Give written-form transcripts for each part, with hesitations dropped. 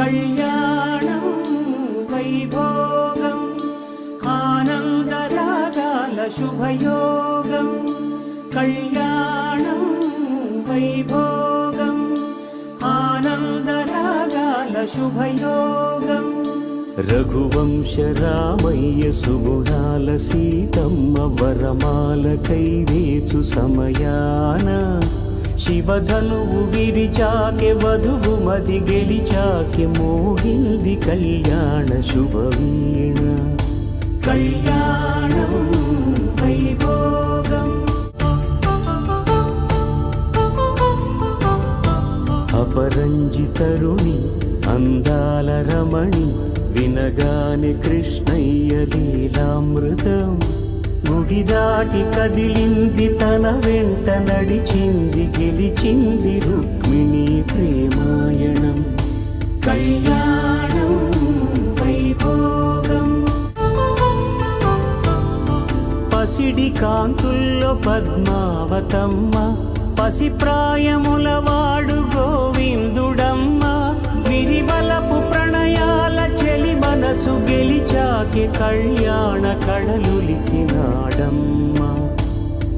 కళ్యాణం వైభోగం ఆనందరాగాల శుభయోగం. కళ్యాణం వైభోగం ఆనందరాగాల శుభయోగం. రఘువంశ రామయ్య సుగుణాల సీతమ్మ వరమాల కైవేచు సమయాన శివధనువు విరిచాకె వధువు మది గెలిచాకె మోగింది కళ్యాణ శుభవీణ. కళ్యాణం వైభోగం. అపరంజితరుణి అందాల రమణి వినగానే కృష్ణయ్య లీలామృతం. గుడి దాటి కదిలింది తన వెంట నడిచింది గెలిచింది రుక్మిణి ప్రేమాయణం. కళ్యాణం వైభోగం. పసిడి కాంతుల్లో పద్మావతమ్మ పసిప్రాయముల వాడు గోవిందుడమ్మ. విరివలపు ప్రణయాల చెలి మనసు గెలిచాకే కళ్యాణ కళలులికినాడమ్మ.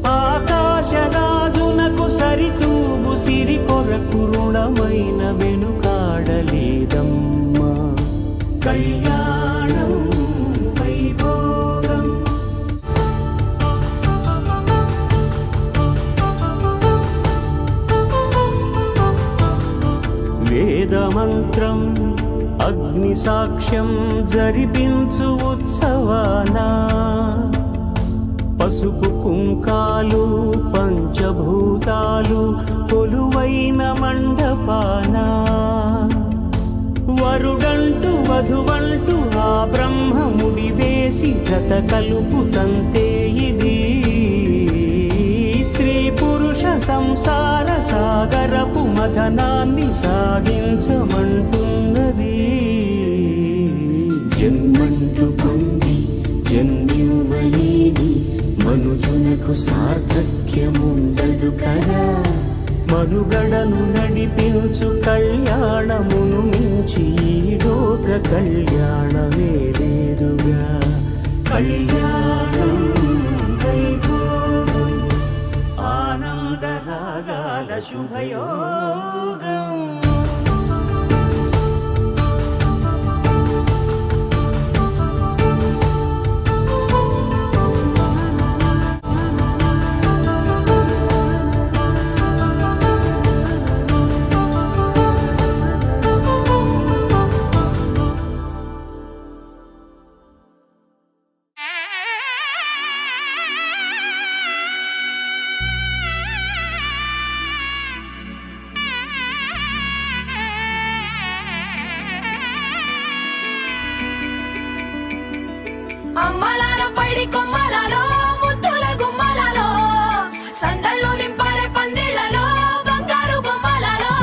ఆకాశరాజునకు సరితూగు సిరి కొరకు రుణమైన వెనుకాడలేదమ్మ. కళ్యాణం వైభోగం. వేదమంత్రం అగ్ని సాక్ష్యం జరిపించు ఉత్సవాన పసుపు కుంకాలు పంచభూతాలు కొలువైన మండపాన వరుడంటూ వధువంటూ ఆ బ్రహ్మముడి వేసి జత కలుపుతంతే ఇది. స్త్రీ పురుష సంసార సాగరపు మథనాన్ని సాగించమంటున్నది. జన్మంటూ పొంది జన్మివ్వలేని మనుజునకు సార్థక్యముండదు కదా. మనుగడను నడిపించు కళ్యాణమును మించి ఈ లోక కళ్యాణమే లేదుగా. కళ్యాణం వైభోగం ఆనందరాగాల శుభయోగం. అమ్మలాలో పైడి కొమ్మలలో ముద్దుల గుమ్మలలో సందళ్ళు నింపారే పందిళ్లలో బంగారు బొమ్మలలో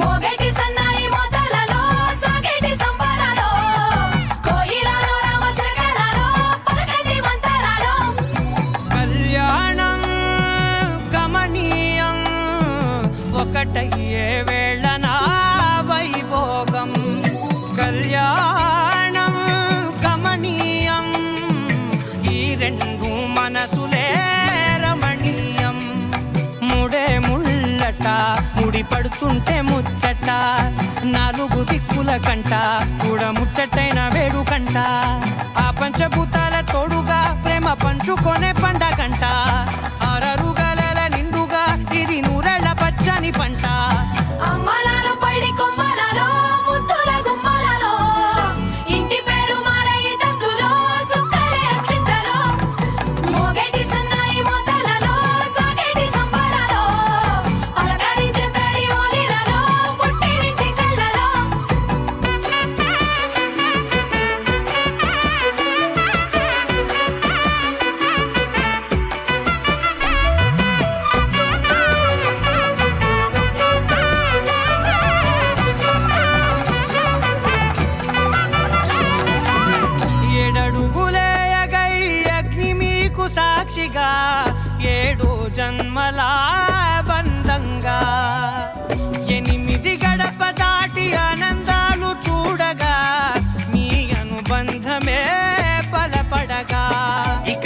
మోగేటి సన్నాయి మోతలలో సాగేటి సంబరాలో కోయిలలో రామసగలలో పలకటి మంతరాలో. కళ్యాణం గమనీయం ఒకటయ్యే వేళనా వైభోగం. కళ్యాణం గమనీయం ఈ రెండు మనసులే రమణీయం. ముడే ముళ్ళట ముడి పడుతుంటే ముచ్చట నాలుగు దిక్కుల కంట చూడ ముచ్చటైన వేడుకంట. ఆ పంచభూతాల తోడుగా ప్రేమ పంచుకొనే పండగంట. అరరుగల నిండుగా ఇది నూరెళ్ళ పచ్చని పంట. అమ్మలాలో పైడి కొమ్మలలో ముద్దుల గుమ్మలలో ఇంటి పేరు మారయ్య తందులో చుక్కలే అక్షింతలో మోగేటి సన్నాయి మోతలలో సాగేటి సంబరాలో పలకరించే తడి ఓలిలలో పుట్టినింటి కళ్ళలో.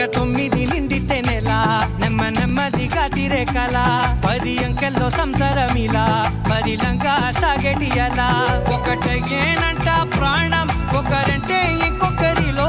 ఇక 9 నిండితే నెల నెమ్మదిగా తిరే కల 10 అంకెల్లో సంసారమిలా పరిలంగా సాగేటి అలా ఒకటేనంట ప్రాణం ఒకరంటే ఇంకొకరిలో